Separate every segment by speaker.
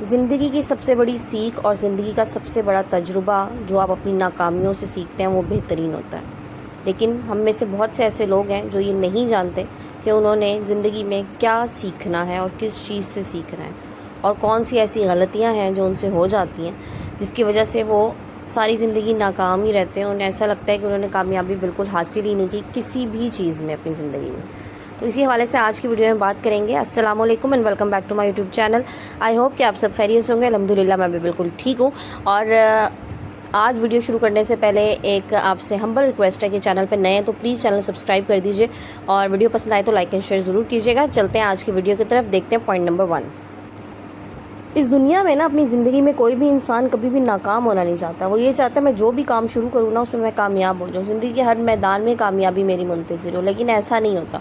Speaker 1: زندگی کی سب سے بڑی سیکھ اور زندگی کا سب سے بڑا تجربہ جو آپ اپنی ناکامیوں سے سیکھتے ہیں وہ بہترین ہوتا ہے. لیکن ہم میں سے بہت سے ایسے لوگ ہیں جو یہ نہیں جانتے کہ انہوں نے زندگی میں کیا سیکھنا ہے اور کس چیز سے سیکھنا ہے اور کون سی ایسی غلطیاں ہیں جو ان سے ہو جاتی ہیں جس کی وجہ سے وہ ساری زندگی ناکام ہی رہتے ہیں. انہیں ایسا لگتا ہے کہ انہوں نے کامیابی بالکل حاصل ہی نہیں کی کسی بھی چیز میں اپنی زندگی میں. تو اسی حوالے سے آج کی ویڈیو میں بات کریں گے. السلام علیکم and welcome back to my YouTube channel. I hope کہ آپ سب خیریت سے ہوں گے. الحمدللہ میں بھی بالکل ٹھیک ہوں. اور آج ویڈیو شروع کرنے سے پہلے ایک آپ سے ہمبل ریکویسٹ ہے کہ چینل پہ نئے ہیں تو پلیز چینل سبسکرائب کر دیجیے اور ویڈیو پسند آئے تو لائک اینڈ شیئر ضرور کیجیے گا. چلتے ہیں آج کی ویڈیو کی طرف. دیکھتے ہیں پوائنٹ نمبر 1. اس دنیا میں نا اپنی زندگی میں کوئی بھی انسان کبھی بھی ناکام ہونا نہیں چاہتا. وہ یہ چاہتا ہے میں جو بھی کام شروع کروں نا اس میں میں کامیاب ہو جاؤں. زندگی کے ہر میدان میں کامیابی میری منتظر ہو. لیکن ایسا نہیں ہوتا.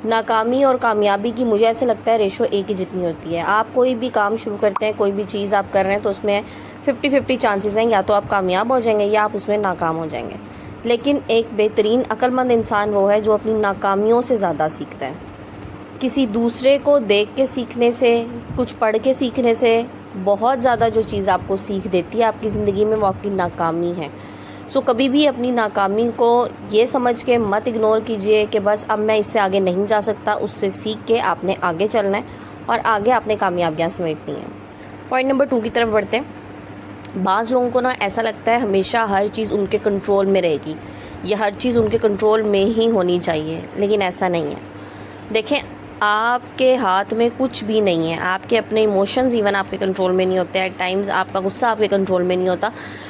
Speaker 1: ناکامی اور کامیابی کی مجھے ایسے لگتا ہے ریشو ایک ہی جتنی ہوتی ہے. آپ کوئی بھی کام شروع کرتے ہیں, کوئی بھی چیز آپ کر رہے ہیں تو اس میں 50-50 چانسز ہیں یا تو آپ کامیاب ہو جائیں گے یا آپ اس میں ناکام ہو جائیں گے. لیکن ایک بہترین عقل مند انسان وہ ہے جو اپنی ناکامیوں سے زیادہ سیکھتا ہے. کسی دوسرے کو دیکھ کے سیکھنے سے, کچھ پڑھ کے سیکھنے سے بہت زیادہ جو چیز آپ کو سیکھ دیتی ہے آپ کی زندگی میں وہ آپ کی ناکامی ہے. سو کبھی بھی اپنی ناکامی کو یہ سمجھ کے مت اگنور کیجئے کہ بس اب میں اس سے آگے نہیں جا سکتا. اس سے سیکھ کے آپ نے آگے چلنا ہے اور آگے آپ نے کامیابیاں سمیٹنی ہیں. پوائنٹ نمبر 2 کی طرف بڑھتے ہیں. بعض لوگوں کو نا ایسا لگتا ہے ہمیشہ ہر چیز ان کے کنٹرول میں رہے گی یا ہر چیز ان کے کنٹرول میں ہی ہونی چاہیے, لیکن ایسا نہیں ہے. دیکھیں, آپ کے ہاتھ میں کچھ بھی نہیں ہے. آپ کے اپنے ایموشنز ایون آپ کے کنٹرول میں نہیں ہوتے. ایٹ ٹائمز آپ کا غصہ آپ کے کنٹرول میں نہیں ہوتا.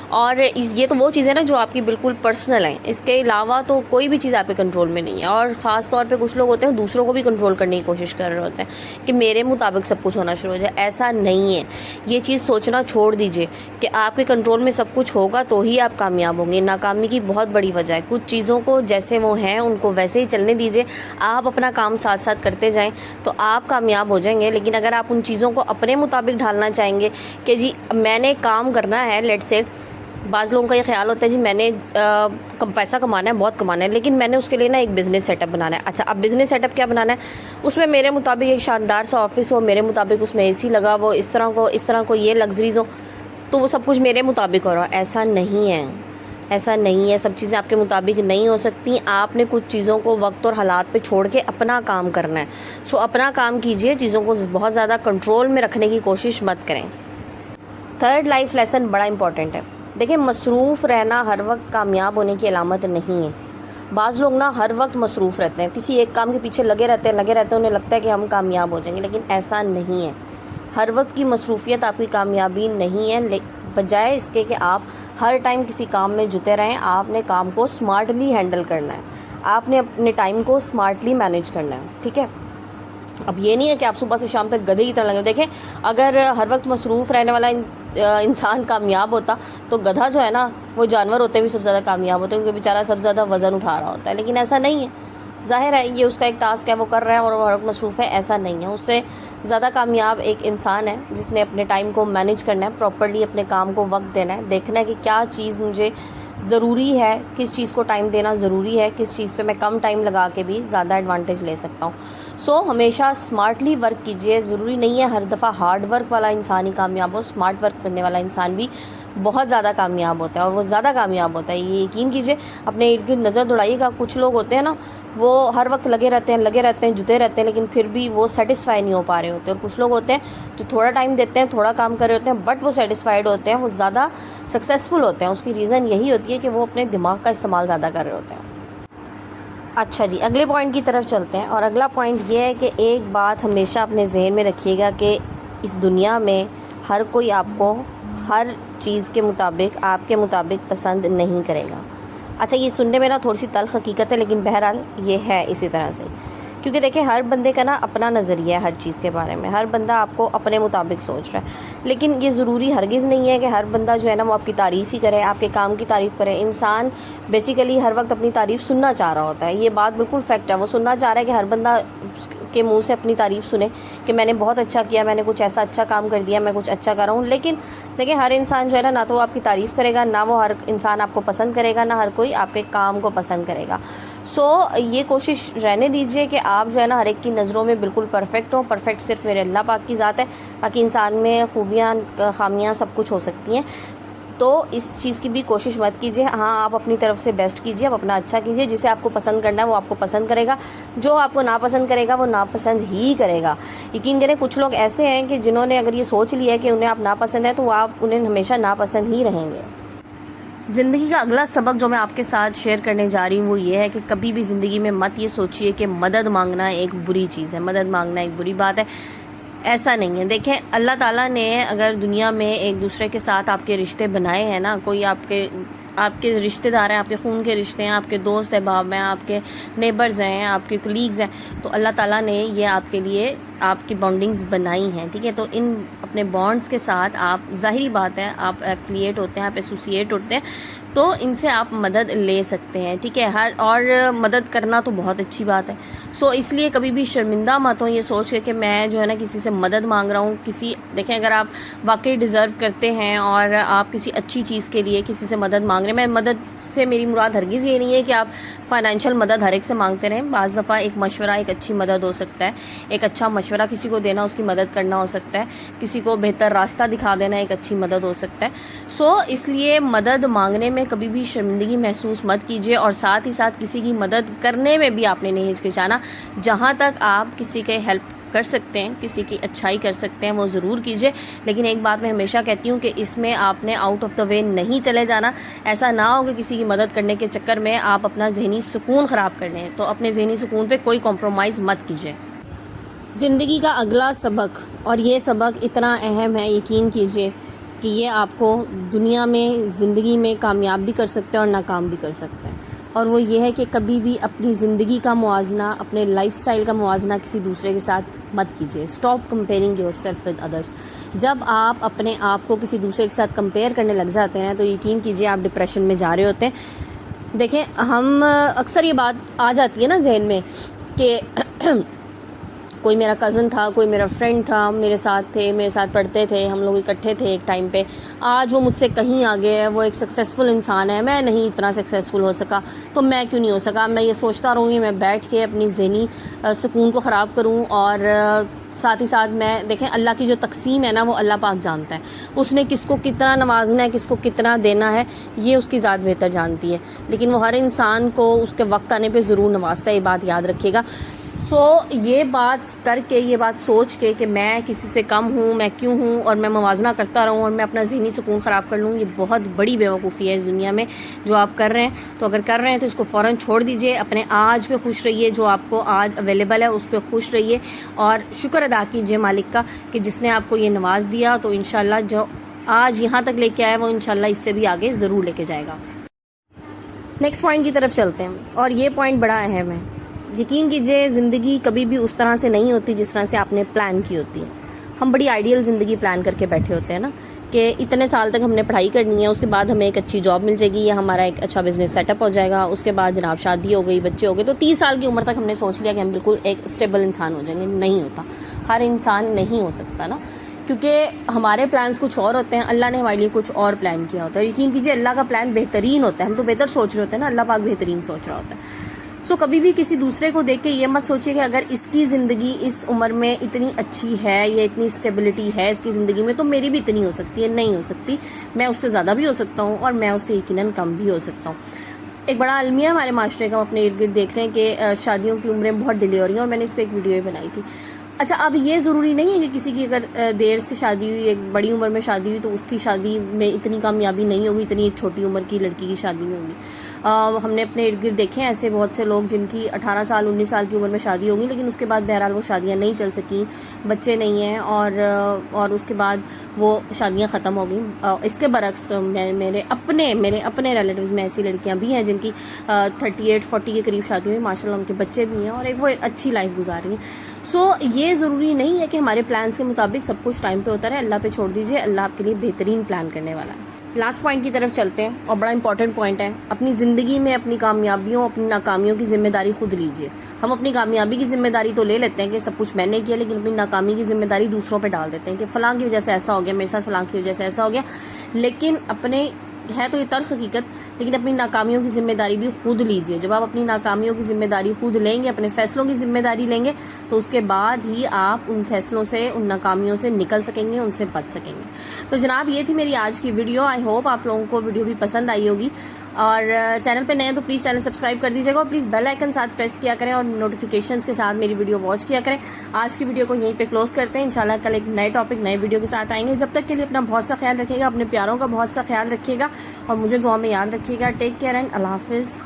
Speaker 1: اور یہ تو وہ چیزیں نا جو آپ کی بالکل پرسنل ہیں. اس کے علاوہ تو کوئی بھی چیز آپ کے کنٹرول میں نہیں ہے. اور خاص طور پہ کچھ لوگ ہوتے ہیں دوسروں کو بھی کنٹرول کرنے کی کوشش کر رہے ہوتے ہیں کہ میرے مطابق سب کچھ ہونا شروع ہو جائے. ایسا نہیں ہے. یہ چیز سوچنا چھوڑ دیجئے کہ آپ کے کنٹرول میں سب کچھ ہوگا تو ہی آپ کامیاب ہوں گے. ناکامی کی بہت بڑی وجہ ہے. کچھ چیزوں کو جیسے وہ ہیں ان کو ویسے ہی چلنے دیجئے. آپ اپنا کام ساتھ ساتھ کرتے جائیں تو آپ کامیاب ہو جائیں گے. لیکن اگر آپ ان چیزوں کو اپنے مطابق ڈھالنا چاہیں گے کہ جی میں نے کام کرنا ہے, لیٹ سے بعض لوگوں کا یہ خیال ہوتا ہے جی میں نے پیسہ کمانا ہے, بہت کمانا ہے, لیکن میں نے اس کے لیے نا ایک بزنس سیٹ اپ بنانا ہے. اچھا, اب بزنس سیٹ اپ کیا بنانا ہے؟ اس میں میرے مطابق ایک شاندار سا آفس ہو, میرے مطابق اس میں اے سی لگا ہو, اس طرح کو یہ لگژریز ہو, تو وہ سب کچھ میرے مطابق ہو رہا. ایسا نہیں ہے. ایسا نہیں ہے. سب چیزیں آپ کے مطابق نہیں ہو سکتی. آپ نے کچھ چیزوں کو وقت اور حالات پہ چھوڑ کے اپنا کام کرنا ہے. سو اپنا کام کیجئے, چیزوں کو بہت زیادہ کنٹرول میں رکھنے کی کوشش مت کریں. تھرڈ لائف لیسن بڑا امپورٹنٹ ہے. دیکھیں, مصروف رہنا ہر وقت کامیاب ہونے کی علامت نہیں ہے. بعض لوگ نا ہر وقت مصروف رہتے ہیں, کسی ایک کام کے پیچھے لگے رہتے ہیں, انہیں لگتا ہے کہ ہم کامیاب ہو جائیں گے, لیکن ایسا نہیں ہے. ہر وقت کی مصروفیت آپ کی کامیابی نہیں ہے. بجائے اس کے کہ آپ ہر ٹائم کسی کام میں جتے رہیں, آپ نے کام کو سمارٹلی ہینڈل کرنا ہے. آپ نے اپنے ٹائم کو سمارٹلی مینیج کرنا ہے. ٹھیک ہے. اب یہ نہیں ہے کہ آپ صبح سے شام تک گدھے کی طرح لگے. دیکھیں, اگر ہر وقت مصروف رہنے والا انسان کامیاب ہوتا تو گدھا جو ہے نا وہ جانور ہوتے بھی سب سے زیادہ کامیاب ہوتے ہیں, کیونکہ بیچارہ سب سے زیادہ وزن اٹھا رہا ہوتا ہے. لیکن ایسا نہیں ہے. ظاہر ہے یہ اس کا ایک ٹاسک ہے, وہ کر رہا ہے اور وہ ہر وقت مصروف ہے. ایسا نہیں ہے. اس سے زیادہ کامیاب ایک انسان ہے جس نے اپنے ٹائم کو مینیج کرنا ہے, پراپرلی اپنے کام کو وقت دینا ہے, دیکھنا ہے کہ کیا چیز مجھے ضروری ہے, کس چیز کو ٹائم دینا ضروری ہے, کس چیز پہ میں کم ٹائم لگا کے بھی زیادہ ایڈوانٹیج لے سکتا ہوں. سو ہمیشہ اسمارٹلی ورک کیجئے. ضروری نہیں ہے ہر دفعہ ہارڈ ورک والا انسان ہی کامیاب ہو. اسمارٹ ورک کرنے والا انسان بھی بہت زیادہ کامیاب ہوتا ہے, اور وہ زیادہ کامیاب ہوتا ہے. یہ یقین کیجئے. اپنے ارد گرد نظر دوڑائیے گا, کچھ لوگ ہوتے ہیں نا وہ ہر وقت لگے رہتے ہیں, جتے رہتے ہیں, لیکن پھر بھی وہ سیٹسفائی نہیں ہو پا رہے ہوتے. اور کچھ لوگ ہوتے ہیں جو تھوڑا ٹائم دیتے ہیں, تھوڑا کام کر رہے ہوتے ہیں, بٹ وہ سیٹسفائیڈ ہوتے ہیں, وہ زیادہ سکسیزفل ہوتے ہیں. اس کی ریزن یہی ہوتی ہے کہ وہ اپنے دماغ کا استعمال زیادہ کر رہے ہوتے ہیں. اچھا جی, اگلے پوائنٹ کی طرف چلتے ہیں. اور اگلا پوائنٹ یہ ہے کہ ایک بات ہمیشہ اپنے ذہن میں رکھیے گا کہ اس دنیا میں ہر کوئی آپ کو ہر چیز کے مطابق, آپ کے مطابق پسند نہیں کرے گا. اچھا, یہ سننے میں نا تھوڑی سی تلخ حقیقت ہے, لیکن بہرحال یہ ہے اسی طرح سے. کیونکہ دیکھیں, ہر بندے کا نا اپنا نظریہ ہے ہر چیز کے بارے میں. ہر بندہ آپ کو اپنے مطابق سوچ رہا ہے, لیکن یہ ضروری ہرگز نہیں ہے کہ ہر بندہ جو ہے نا وہ آپ کی تعریف ہی کرے, آپ کے کام کی تعریف کرے. انسان بیسیکلی ہر وقت اپنی تعریف سننا چاہ رہا ہوتا ہے. یہ بات بالکل فیکٹ ہے. وہ سننا چاہ رہا ہے کہ ہر بندہ کے منہ سے اپنی تعریف سنے کہ میں نے بہت اچھا کیا, میں نے کچھ ایسا اچھا کام کر دیا, میں کچھ اچھا کر رہا ہوں. لیکن دیکھیں, ہر انسان جو ہے نا تو وہ آپ کی تعریف کرے گا, نہ وہ ہر انسان آپ کو پسند کرے گا, نہ ہر کوئی آپ کے کام کو پسند کرے گا. سو یہ کوشش رہنے دیجیے کہ آپ جو ہے نا ہر ایک کی نظروں میں بالکل پرفیکٹ ہوں. پرفیکٹ صرف میرے اللہ پاک کی ذات ہے، باقی انسان میں خوبیاں خامیاں سب کچھ ہو سکتی ہیں. تو اس چیز کی بھی کوشش مت کیجیے. ہاں آپ اپنی طرف سے بیسٹ کیجیے، آپ اپنا اچھا کیجیے. جسے آپ کو پسند کرنا ہے وہ آپ کو پسند کرے گا، جو آپ کو ناپسند کرے گا وہ ناپسند ہی کرے گا. یقین کریں کچھ لوگ ایسے ہیں کہ جنہوں نے اگر یہ سوچ لیا ہے کہ انہیں آپ ناپسند ہیں تو وہ آپ انہیں ہمیشہ ناپسند ہی رہیں گے. زندگی کا اگلا سبق جو میں آپ کے ساتھ شیئر کرنے جا رہی ہوں وہ یہ ہے کہ کبھی بھی زندگی میں مت یہ سوچیے کہ مدد مانگنا ایک بری چیز ہے، مدد مانگنا ایک بری بات ہے. ایسا نہیں ہے. دیکھیں اللہ تعالیٰ نے اگر دنیا میں ایک دوسرے کے ساتھ آپ کے رشتے بنائے ہیں نا، کوئی آپ کے رشتے دار ہیں، آپ کے خون کے رشتے ہیں، آپ کے دوست احباب ہیں، آپ کے نیبرز ہیں، آپ کے کلیگز ہیں، تو اللہ تعالیٰ نے یہ آپ کے لیے آپ کی بانڈنگز بنائی ہیں. ٹھیک ہے، تو ان اپنے بانڈز کے ساتھ آپ ظاہری بات ہے آپ ایفیلیٹ ہوتے ہیں، آپ ایسوسیٹ ہوتے ہیں، تو ان سے آپ مدد لے سکتے ہیں. ٹھیک ہے، اور مدد کرنا تو بہت اچھی بات ہے. سو اس لیے کبھی بھی شرمندہ مت ہوں یہ سوچ کے کہ میں جو ہے نا کسی سے مدد مانگ رہا ہوں. دیکھیں اگر آپ واقعی ڈیزرو کرتے ہیں اور آپ کسی اچھی چیز کے لیے کسی سے مدد مانگ رہے ہیں، میں مدد سے میری مراد ہرگز یہ نہیں ہے کہ آپ فائنینشیل مدد ہر ایک سے مانگتے رہیں. بعض دفعہ ایک مشورہ ایک اچھی مدد ہو سکتا ہے، ایک اچھا مشورہ کسی کو دینا اس کی مدد کرنا ہو سکتا ہے، کسی کو بہتر راستہ دکھا دینا ایک اچھی مدد ہو سکتا ہے. سو اس لیے مدد مانگنے میں کبھی بھی شرمندگی محسوس مت کیجیے، اور ساتھ ہی ساتھ کسی کی مدد کرنے میں بھی آپ نے نہیں ہچکچانا. جہاں تک آپ کسی کے ہیلپ کر سکتے ہیں، کسی کی اچھائی کر سکتے ہیں وہ ضرور کیجیے. لیکن ایک بات میں ہمیشہ کہتی ہوں کہ اس میں آپ نے آؤٹ آف دا وے نہیں چلے جانا. ایسا نہ ہو کہ کسی کی مدد کرنے کے چکر میں آپ اپنا ذہنی سکون خراب کر لیں. تو اپنے ذہنی سکون پہ کوئی کمپرومائز مت کیجیے. زندگی کا اگلا سبق، اور یہ سبق اتنا اہم ہے یقین کیجیے کہ یہ آپ کو دنیا میں زندگی میں کامیاب بھی کر سکتے ہیں اور ناکام بھی کر سکتے ہیں. اور وہ یہ ہے کہ کبھی بھی اپنی زندگی کا موازنہ، اپنے لائف سٹائل کا موازنہ کسی دوسرے کے ساتھ مت کیجیے. Stop comparing your self with others. جب آپ اپنے آپ کو کسی دوسرے کے ساتھ کمپیئر کرنے لگ جاتے ہیں تو یقین کیجیے آپ ڈپریشن میں جا رہے ہوتے ہیں. دیکھیں ہم اکثر یہ بات آ جاتی ہے نا ذہن میں کہ کوئی میرا کزن تھا، کوئی میرا فرینڈ تھا، میرے ساتھ تھے، میرے ساتھ پڑھتے تھے، ہم لوگ اکٹھے تھے ایک ٹائم پہ، آج وہ مجھ سے کہیں آگے ہے، وہ ایک سکسیزفل انسان ہے، میں نہیں اتنا سکسیزفل ہو سکا، تو میں کیوں نہیں ہو سکا. میں یہ سوچتا رہوں گی، میں بیٹھ کے اپنی ذہنی سکون کو خراب کروں. اور ساتھ ہی ساتھ میں دیکھیں اللہ کی جو تقسیم ہے نا وہ اللہ پاک جانتا ہے. اس نے کس کو کتنا نوازنا ہے، کس کو کتنا دینا ہے، یہ اس کی ذات بہتر جانتی ہے. لیکن وہ ہر انسان کو اس کے وقت آنے پہ ضرور نوازتا ہے، یہ بات یاد رکھیے گا. سو یہ بات کر کے، یہ بات سوچ کے کہ میں کسی سے کم ہوں، میں کیوں ہوں، اور میں موازنہ کرتا رہوں اور میں اپنا ذہنی سکون خراب کر لوں، یہ بہت بڑی بیوقوفی ہے اس دنیا میں جو آپ کر رہے ہیں. تو اگر کر رہے ہیں تو اس کو فوراً چھوڑ دیجئے. اپنے آج پہ خوش رہیے، جو آپ کو آج اویلیبل ہے اس پہ خوش رہیے، اور شکر ادا کیجئے مالک کا کہ جس نے آپ کو یہ نواز دیا. تو انشاءاللہ جو آج یہاں تک لے کے آئے وہ انشاءاللہ اس سے بھی آگے ضرور لے کے جائے گا. نیکسٹ پوائنٹ کی طرف چلتے ہیں، اور یہ پوائنٹ بڑا اہم ہے. یقین کیجئے زندگی کبھی بھی اس طرح سے نہیں ہوتی جس طرح سے آپ نے پلان کی ہوتی ہے. ہم بڑی آئیڈیل زندگی پلان کر کے بیٹھے ہوتے ہیں نا کہ اتنے سال تک ہم نے پڑھائی کرنی ہے، اس کے بعد ہمیں ایک اچھی جاب مل جائے گی یا ہمارا ایک اچھا بزنس سیٹ اپ ہو جائے گا، اس کے بعد جناب شادی ہو گئی، بچے ہو گئے، تو 30 سال کی عمر تک ہم نے سوچ لیا کہ ہم بالکل ایک اسٹیبل انسان ہو جائیں گے. نہیں ہوتا، ہر انسان نہیں ہو سکتا نا، کیونکہ ہمارے پلانس کچھ اور ہوتے ہیں، اللہ نے ہمارے لیے کچھ اور پلان کیا ہوتا ہے. یقین کیجیے اللہ کا پلان بہترین ہوتا ہے. ہم تو بہتر سوچ رہے ہوتے ہیں نا، اللہ پاک بہترین سوچ رہا ہوتا ہے. سو کبھی بھی کسی دوسرے کو دیکھ کے یہ مت سوچیے کہ اگر اس کی زندگی اس عمر میں اتنی اچھی ہے یا اتنی اسٹیبلٹی ہے اس کی زندگی میں تو میری بھی اتنی ہو سکتی ہے. نہیں ہو سکتی. میں اس سے زیادہ بھی ہو سکتا ہوں اور میں اس سے یقیناً کم بھی ہو سکتا ہوں. ایک بڑا المیہ ہمارے معاشرے کا، ہم اپنے ارد گرد دیکھ رہے ہیں کہ شادیوں کی عمریں بہت ڈیلے ہو رہی ہیں، اور میں نے اس پہ ایک ویڈیو بھی بنائی تھی. اچھا اب یہ ضروری نہیں ہے کہ کسی کی اگر دیر سے شادی ہوئی، ایک بڑی عمر میں شادی ہوئی، تو اس کی شادی میں اتنی کامیابی نہیں ہوگی اتنی ایک چھوٹی عمر کی لڑکی کی شادی میں ہوگی. ہم نے اپنے ارد گرد دیکھے ہیں ایسے بہت سے لوگ جن کی 18 سال 19 سال کی عمر میں شادی ہوگی، لیکن اس کے بعد بہرحال وہ شادیاں نہیں چل سکیں، بچے نہیں ہیں، اور اس کے بعد وہ شادیاں ختم ہو گئیں. اس کے برعکس میرے اپنے ریلیٹیوز میں ایسی لڑکیاں بھی ہیں جن کی 38 40 کے قریب شادی ہوئی، ماشاء اللہ ان کے بچے بھی ہیں اور وہ ایک اچھی لائف گزار رہی ہیں. سو یہ ضروری نہیں ہے کہ ہمارے پلانس کے مطابق سب کچھ ٹائم پہ ہوتا رہے. اللہ پہ چھوڑ دیجئے، اللہ آپ کے لیے بہترین پلان کرنے والا ہے. لاسٹ پوائنٹ کی طرف چلتے ہیں، اور بڑا امپورٹنٹ پوائنٹ ہے. اپنی زندگی میں اپنی کامیابیوں اپنی ناکامیوں کی ذمہ داری خود لیجئے. ہم اپنی کامیابی کی ذمہ داری تو لے لیتے ہیں کہ سب کچھ میں نے کیا، لیکن اپنی ناکامی کی ذمہ داری دوسروں پہ ڈال دیتے ہیں کہ فلاں کی وجہ سے ایسا ہو گیا، میرے ساتھ فلاں کی وجہ سے ایسا ہو گیا. لیکن اپنے ہے تو یہ تلخ حقیقت، لیکن اپنی ناکامیوں کی ذمہ داری بھی خود لیجئے. جب آپ اپنی ناکامیوں کی ذمہ داری خود لیں گے، اپنے فیصلوں کی ذمہ داری لیں گے، تو اس کے بعد ہی آپ ان فیصلوں سے، ان ناکامیوں سے نکل سکیں گے، ان سے بچ سکیں گے. تو جناب یہ تھی میری آج کی ویڈیو. آئی ہوپ آپ لوگوں کو ویڈیو بھی پسند آئی ہوگی، اور چینل پہ نئے ہیں تو پلیز چینل سبسکرائب کر دیجیے گا، اور پلیز بیل آئکن ساتھ پریس کیا کریں اور نوٹیفیکیشنز کے ساتھ میری ویڈیو واچ کیا کریں. آج کی ویڈیو کو یہیں پہ کلوز کرتے ہیں. انشاءاللہ کل ایک نئے ٹاپک، نئے ویڈیو کے ساتھ آئیں گے. جب تک کے لیے اپنا بہت سا خیال رکھیے گا، اپنے پیاروں کا بہت سا خیال رکھیے گا، اور مجھے دعا میں یاد رکھیے گا. ٹیک کیئر اینڈ اللہ حافظ.